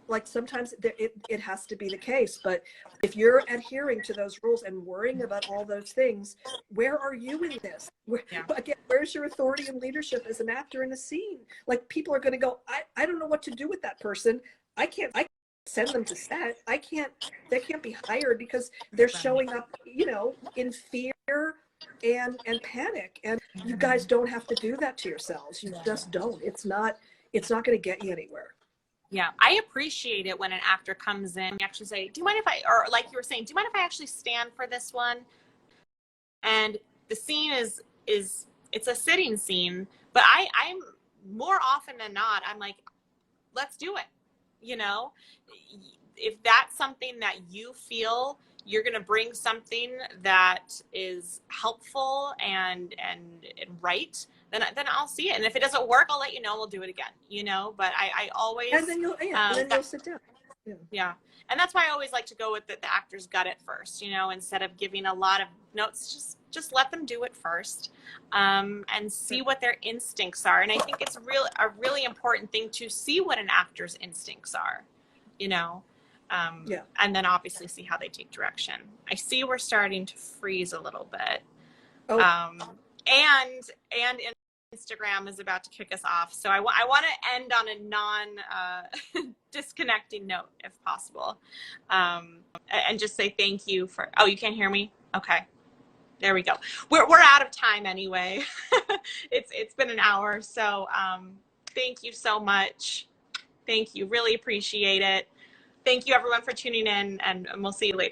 like, sometimes it has to be the case. But if you're adhering to those rules and worrying about all those things, where are you in this? Again, where's your authority and leadership as an actor in a scene? Like, people are going to go, I don't know what to do with that person. I can't send them to set. They can't be hired because they're showing up, you know, in fear and panic. And you guys don't have to do that to yourselves. You just don't. It's not going to get you anywhere. Yeah, I appreciate it when an actor comes in and actually say, do you mind if or like you were saying, do you mind if I actually stand for this one? And the scene is it's a sitting scene, but I'm more often than not, I'm like, let's do it. You know, if that's something that you feel you're going to bring something that is helpful and right then I'll see it. And if it doesn't work, I'll let you know. We'll do it again, you know, but I always, and then you'll sit down. Yeah. And that's why I always like to go with the actor's gut at first, you know, instead of giving a lot of notes, just let them do it first, and see what their instincts are. And I think it's a really important thing to see what an actor's instincts are, you know, and then obviously see how they take direction. I see we're starting to freeze a little bit. And Instagram is about to kick us off. So I want to end on a disconnecting note if possible. And just say thank you for, oh, you can't hear me? Okay. There we go. We're out of time anyway. It's been an hour. So thank you so much. Thank you. Really appreciate it. Thank you everyone for tuning in, and we'll see you later.